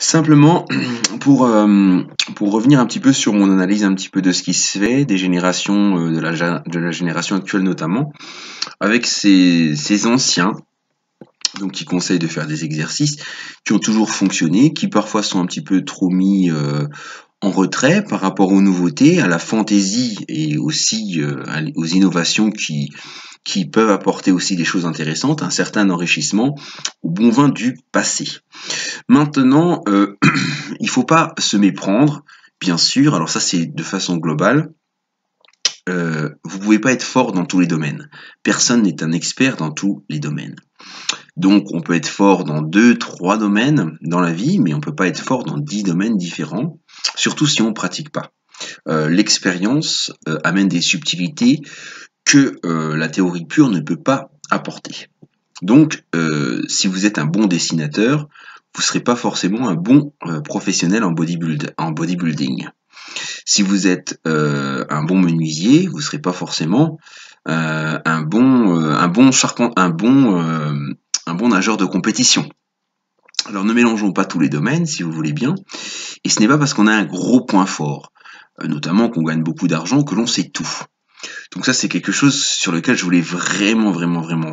Simplement, pour, pour revenir un petit peu sur mon analyse un petit peu de ce qui se fait, des générations, de la génération actuelle notamment, avec ces anciens, donc qui conseillent de faire des exercices, qui ont toujours fonctionné, qui parfois sont un petit peu trop mis en retrait par rapport aux nouveautés, à la fantaisie et aussi aux innovations qui peuvent apporter aussi des choses intéressantes, un certain enrichissement au bon vin du passé. Maintenant, il faut pas se méprendre, bien sûr. Alors ça, c'est de façon globale. Vous pouvez pas être fort dans tous les domaines. Personne n'est un expert dans tous les domaines. Donc, on peut être fort dans 2, 3 domaines dans la vie, mais on peut pas être fort dans 10 domaines différents, surtout si on pratique pas. L'expérience amène des subtilités que la théorie pure ne peut pas apporter. Donc, si vous êtes un bon dessinateur, vous ne serez pas forcément un bon professionnel en bodybuilding. Si vous êtes un bon menuisier, vous ne serez pas forcément un bon nageur de compétition. Alors ne mélangeons pas tous les domaines, si vous voulez bien, et ce n'est pas parce qu'on a un gros point fort, notamment qu'on gagne beaucoup d'argent, que l'on sait tout. Donc ça, c'est quelque chose sur lequel je voulais vraiment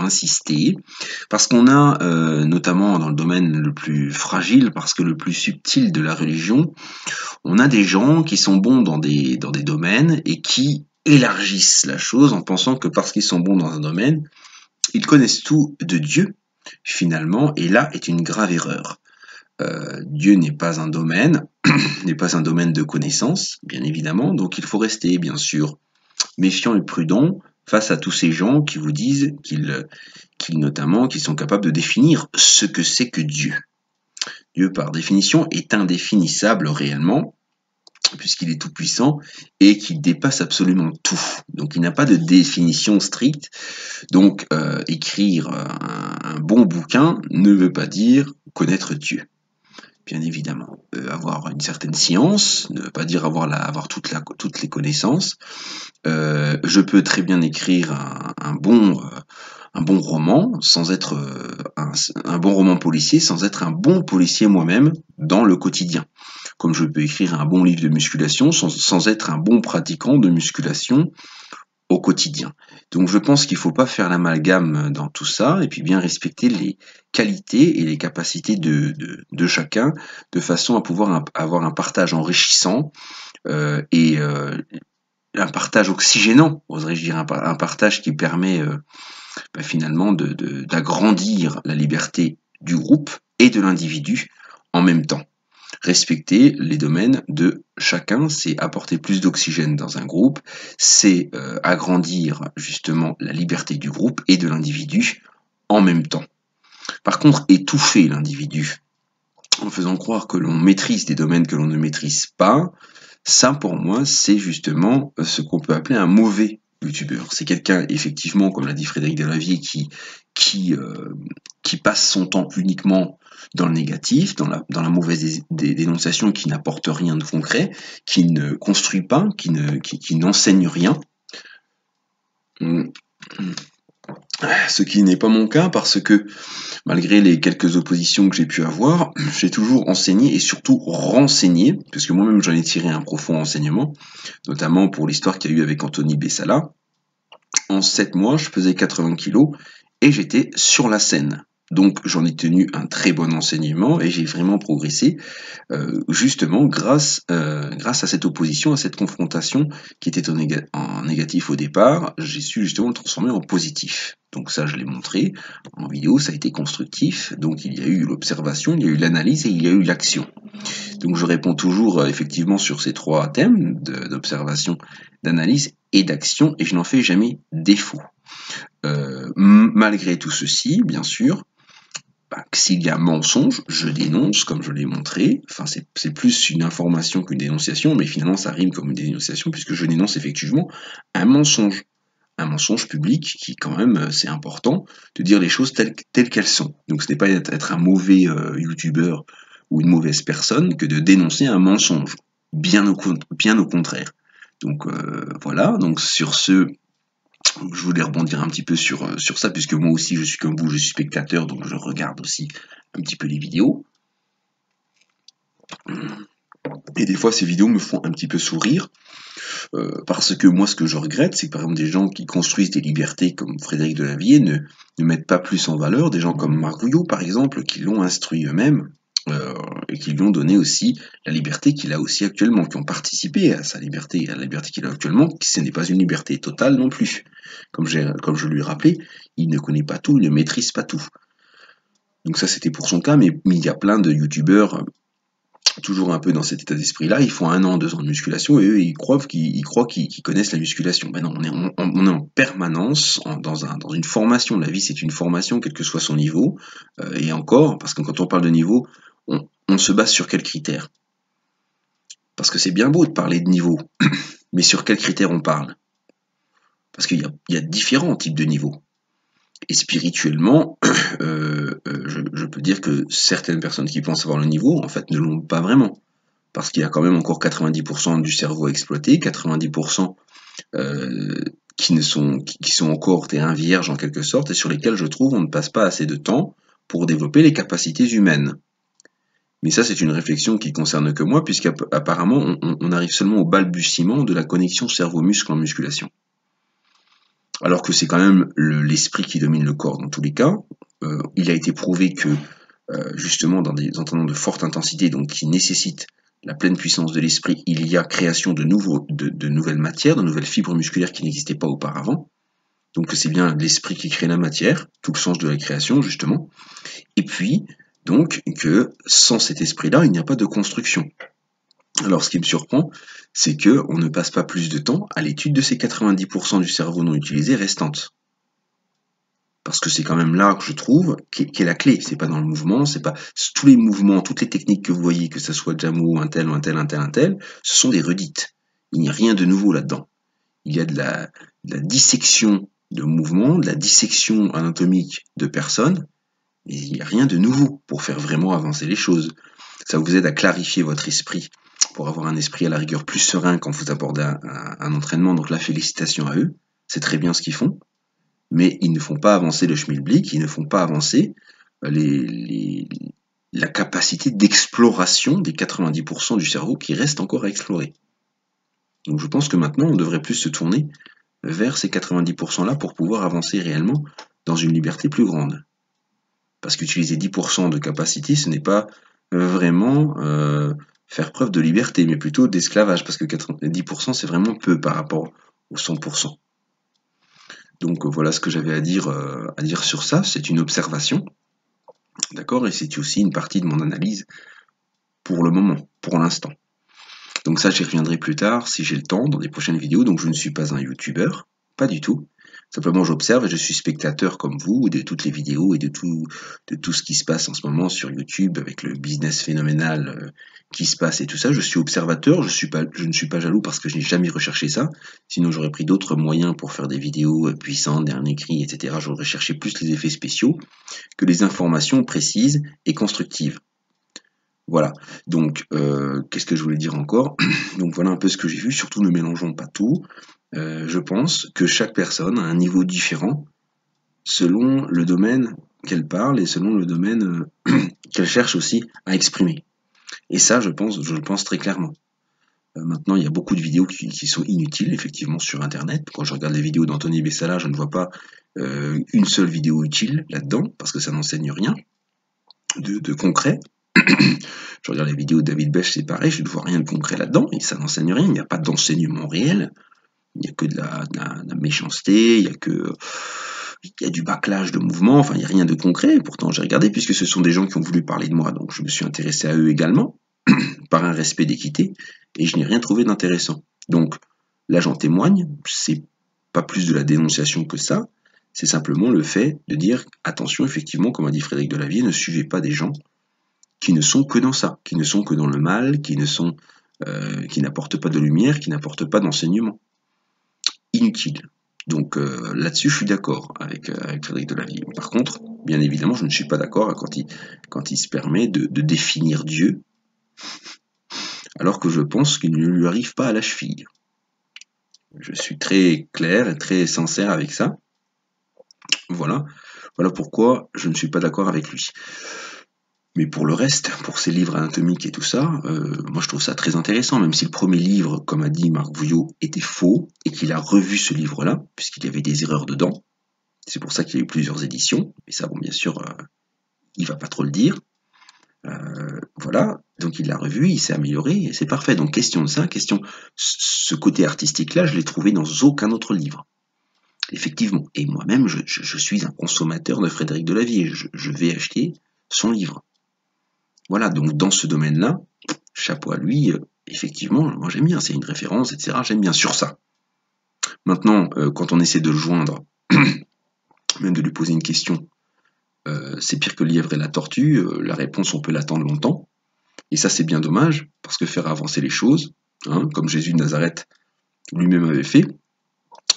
insister, parce qu'on a, notamment dans le domaine le plus fragile, parce que le plus subtil de la religion, on a des gens qui sont bons dans des domaines et qui élargissent la chose en pensant que parce qu'ils sont bons dans un domaine, ils connaissent tout de Dieu, finalement, et là est une grave erreur. Dieu n'est pas un domaine, n'est pas un domaine de connaissance, bien évidemment, donc il faut rester, bien sûr, méfiant et prudent face à tous ces gens qui vous disent qu'ils sont capables de définir ce que c'est que Dieu. Dieu, par définition, est indéfinissable réellement, puisqu'il est tout-puissant et qu'il dépasse absolument tout. Donc il n'a pas de définition stricte. Donc écrire un bon bouquin ne veut pas dire connaître Dieu. Bien évidemment. Avoir une certaine science ne veut pas dire avoir toutes les connaissances. Je peux très bien écrire un bon roman sans être un bon roman policier sans être un bon policier moi-même dans le quotidien. Comme je peux écrire un bon livre de musculation sans être un bon pratiquant de musculation au quotidien. Donc je pense qu'il ne faut pas faire l'amalgame dans tout ça et puis bien respecter les qualités et les capacités de chacun de façon à pouvoir avoir un partage enrichissant et un partage oxygénant, oserais-je dire, un partage qui permet finalement d'agrandir la liberté du groupe et de l'individu en même temps. Respecter les domaines de chacun, c'est apporter plus d'oxygène dans un groupe, c'est agrandir justement la liberté du groupe et de l'individu en même temps. Par contre, étouffer l'individu en faisant croire que l'on maîtrise des domaines que l'on ne maîtrise pas, ça pour moi c'est justement ce qu'on peut appeler un mauvais youtubeur. C'est quelqu'un effectivement, comme l'a dit Frédéric Delavier, qui passe son temps uniquement dans le négatif, dans la mauvaise dénonciation, qui n'apporte rien de concret, qui ne construit pas, qui n'enseigne rien. Ce qui n'est pas mon cas parce que malgré les quelques oppositions que j'ai pu avoir, j'ai toujours enseigné et surtout renseigné, parce que moi-même j'en ai tiré un profond enseignement, notamment pour l'histoire qu'il y a eu avec Anthony Bessala. En 7 mois, je pesais 80 kilos et j'étais sur la scène. Donc j'en ai tenu un très bon enseignement et j'ai vraiment progressé justement grâce à cette opposition, à cette confrontation qui était en négatif au départ. J'ai su justement le transformer en positif. Donc ça, je l'ai montré en vidéo, ça a été constructif. Donc il y a eu l'observation, il y a eu l'analyse et il y a eu l'action. Donc je réponds toujours effectivement sur ces 3 thèmes d'observation, d'analyse et d'action et je n'en fais jamais défaut. Malgré tout ceci, bien sûr, s'il y a mensonge, je dénonce, comme je l'ai montré. Enfin, c'est plus une information qu'une dénonciation, mais finalement, ça rime comme une dénonciation, puisque je dénonce effectivement un mensonge. Un mensonge public qui, quand même, c'est important de dire les choses telles qu'elles sont. Donc, ce n'est pas être un mauvais youtubeur ou une mauvaise personne que de dénoncer un mensonge. Bien au contraire. Donc, voilà. Donc, sur ce, je voulais rebondir un petit peu sur ça, puisque moi aussi, je suis comme vous, je suis spectateur, donc je regarde aussi un petit peu les vidéos. Et des fois, ces vidéos me font un petit peu sourire, parce que moi, ce que je regrette, c'est que par exemple, des gens qui construisent des libertés comme Frédéric Delavier ne mettent pas plus en valeur des gens comme Marc Gouillot, par exemple, qui l'ont instruit eux-mêmes, et qui lui ont donné aussi la liberté qu'il a aussi actuellement, qui ont participé à sa liberté, à la liberté qu'il a actuellement, qui ce n'est pas une liberté totale non plus. Comme je lui ai rappelé, il ne connaît pas tout, il ne maîtrise pas tout. Donc ça, c'était pour son cas, mais il y a plein de youtubeurs toujours un peu dans cet état d'esprit-là, ils font 1 an, 2 ans de musculation, et eux, ils croient qu'ils connaissent la musculation. Ben non, on est en permanence dans une formation. La vie, c'est une formation, quel que soit son niveau. Et encore, parce que quand on parle de niveau, on se base sur quels critères? Parce que c'est bien beau de parler de niveau, mais sur quels critères on parle? Parce qu'il y a différents types de niveaux. Et spirituellement, je peux dire que certaines personnes qui pensent avoir le niveau, en fait, ne l'ont pas vraiment. Parce qu'il y a quand même encore 90% du cerveau à exploiter, 90% qui sont encore terrain vierge en quelque sorte, et sur lesquels je trouve on ne passe pas assez de temps pour développer les capacités humaines. Mais ça, c'est une réflexion qui concerne que moi, puisqu'apparemment, on arrive seulement au balbutiement de la connexion cerveau-muscle en musculation. Alors que c'est quand même l'esprit qui domine le corps dans tous les cas. Il a été prouvé que, justement, dans des entraînements de forte intensité, donc qui nécessitent la pleine puissance de l'esprit, il y a création de nouvelles matières, de nouvelles fibres musculaires qui n'existaient pas auparavant. Donc c'est bien l'esprit qui crée la matière, tout le sens de la création, justement. Et puis, donc, que sans cet esprit-là, il n'y a pas de construction. Alors, ce qui me surprend, c'est qu'on ne passe pas plus de temps à l'étude de ces 90% du cerveau non utilisé restantes. Parce que c'est quand même là que je trouve qu'est la clé. C'est pas dans le mouvement, c'est pas tous les mouvements, toutes les techniques que vous voyez, que ce soit Jamo, un tel, ce sont des redites. Il n'y a rien de nouveau là-dedans. Il y a de la dissection de mouvements, de la dissection anatomique de personnes, mais il n'y a rien de nouveau pour faire vraiment avancer les choses. Ça vous aide à clarifier votre esprit, pour avoir un esprit à la rigueur plus serein quand vous abordez un entraînement. Donc là, félicitations à eux, c'est très bien ce qu'ils font, mais ils ne font pas avancer le schmilblick, ils ne font pas avancer la capacité d'exploration des 90% du cerveau qui reste encore à explorer. Donc je pense que maintenant, on devrait plus se tourner vers ces 90%-là pour pouvoir avancer réellement dans une liberté plus grande. Parce qu'utiliser 10% de capacité, ce n'est pas vraiment faire preuve de liberté, mais plutôt d'esclavage, parce que 10% c'est vraiment peu par rapport aux 100%. Donc voilà ce que j'avais à dire sur ça, c'est une observation, d'accord, et c'est aussi une partie de mon analyse pour le moment, pour l'instant. Donc ça, j'y reviendrai plus tard, si j'ai le temps, dans des prochaines vidéos. Donc je ne suis pas un youtubeur, pas du tout. Simplement, j'observe et je suis spectateur comme vous de toutes les vidéos et de tout ce qui se passe en ce moment sur YouTube avec le business phénoménal qui se passe et tout ça. Je suis observateur, je ne suis pas jaloux parce que je n'ai jamais recherché ça. Sinon, j'aurais pris d'autres moyens pour faire des vidéos puissantes, dernier cri, etc. J'aurais cherché plus les effets spéciaux que les informations précises et constructives. Voilà, donc qu'est-ce que je voulais dire encore? Donc voilà un peu ce que j'ai vu, surtout ne mélangeons pas tout. Je pense que chaque personne a un niveau différent selon le domaine qu'elle parle et selon le domaine qu'elle cherche aussi à exprimer. Et ça, je le pense très clairement. Maintenant, il y a beaucoup de vidéos qui sont inutiles, effectivement, sur Internet. Quand je regarde les vidéos d'Anthony Bessala, je ne vois pas une seule vidéo utile là-dedans, parce que ça n'enseigne rien de concret. Je regarde les vidéos de David Bech, c'est pareil, je ne vois rien de concret là-dedans, et ça n'enseigne rien, il n'y a pas d'enseignement réel, il n'y a que de la méchanceté, il y a du bâclage de mouvement, enfin il n'y a rien de concret, pourtant j'ai regardé, puisque ce sont des gens qui ont voulu parler de moi, donc je me suis intéressé à eux également, par un respect d'équité, et je n'ai rien trouvé d'intéressant. Donc là j'en témoigne, c'est pas plus de la dénonciation que ça, c'est simplement le fait de dire, attention, effectivement, comme a dit Frédéric Delavier, ne suivez pas des gens qui ne sont que dans ça, qui ne sont que dans le mal, qui n'apportent pas de lumière, qui n'apportent pas d'enseignement. Inutile. Donc là-dessus, je suis d'accord avec Frédéric Delavier. Par contre, bien évidemment, je ne suis pas d'accord quand il se permet de définir Dieu, alors que je pense qu'il ne lui arrive pas à la cheville. Je suis très clair et très sincère avec ça. Voilà pourquoi je ne suis pas d'accord avec lui. Mais pour le reste, pour ces livres anatomiques et tout ça, moi je trouve ça très intéressant, même si le premier livre, comme a dit Marc Vouillot, était faux, et qu'il a revu ce livre-là, puisqu'il y avait des erreurs dedans. C'est pour ça qu'il y a eu plusieurs éditions, et ça, bon, bien sûr, il va pas trop le dire. Voilà, donc il l'a revu, il s'est amélioré, et c'est parfait. Donc question de ça, ce côté artistique-là, je l'ai trouvé dans aucun autre livre. Effectivement, et moi-même, je suis un consommateur de Frédéric Delavier, je vais acheter son livre. Voilà, donc dans ce domaine-là, chapeau à lui, effectivement, moi j'aime bien, c'est une référence, etc. J'aime bien sur ça. Maintenant, quand on essaie de le joindre, même de lui poser une question, c'est pire que le lièvre et la tortue, la réponse on peut l'attendre longtemps, et ça c'est bien dommage, parce que faire avancer les choses, hein, comme Jésus de Nazareth lui-même avait fait,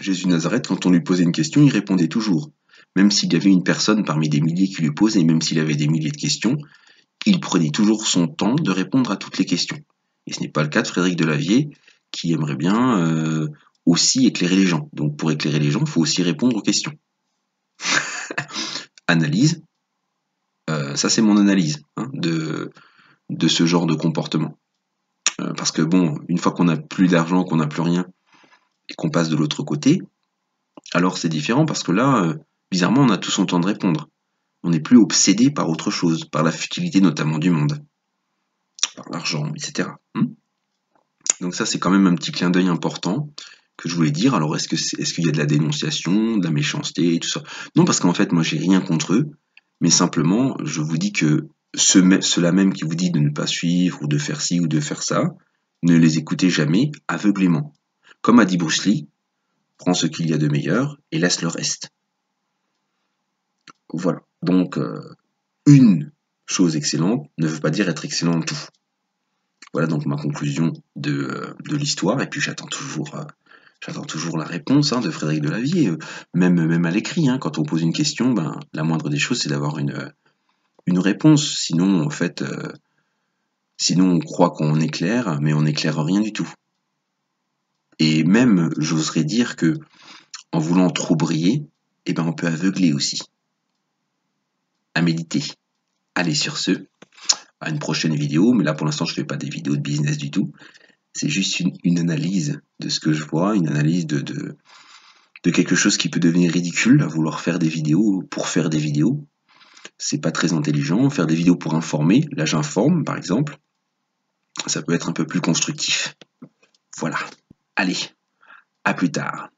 Jésus de Nazareth, quand on lui posait une question, il répondait toujours. Même s'il y avait une personne parmi des milliers qui lui posait, et même s'il avait des milliers de questions, il prenait toujours son temps de répondre à toutes les questions. Et ce n'est pas le cas de Frédéric Delavier, qui aimerait bien aussi éclairer les gens. Donc pour éclairer les gens, il faut aussi répondre aux questions. Analyse, ça c'est mon analyse hein, de ce genre de comportement. Parce que bon, une fois qu'on n'a plus d'argent, qu'on n'a plus rien, et qu'on passe de l'autre côté, alors c'est différent parce que là, bizarrement, on a tout son temps de répondre. On n'est plus obsédé par autre chose, par la futilité notamment du monde, par l'argent, etc. Donc ça, c'est quand même un petit clin d'œil important que je voulais dire. Alors, est-ce qu'il y a de la dénonciation, de la méchanceté et tout ça? Non, parce qu'en fait, moi, j'ai rien contre eux, mais simplement, je vous dis que ceux-là même qui vous dit de ne pas suivre, ou de faire ci, ou de faire ça, ne les écoutez jamais aveuglément. Comme a dit Bruce Lee, prends ce qu'il y a de meilleur et laisse le reste. Voilà. Donc, une chose excellente ne veut pas dire être excellent en tout. Voilà donc ma conclusion de l'histoire, et puis j'attends toujours la réponse hein, de Frédéric Delavier, même à l'écrit, hein, quand on pose une question, ben, la moindre des choses c'est d'avoir une réponse, sinon en fait, sinon on croit qu'on éclaire, mais on n'éclaire rien du tout. Et même, j'oserais dire que en voulant trop briller, eh ben on peut aveugler aussi. À méditer. Allez sur ce, à une prochaine vidéo, mais là pour l'instant je fais pas des vidéos de business du tout. C'est juste une analyse de ce que je vois, une analyse de quelque chose qui peut devenir ridicule, à vouloir faire des vidéos pour faire des vidéos. C'est pas très intelligent. Faire des vidéos pour informer, là j'informe par exemple, ça peut être un peu plus constructif. Voilà. Allez, à plus tard.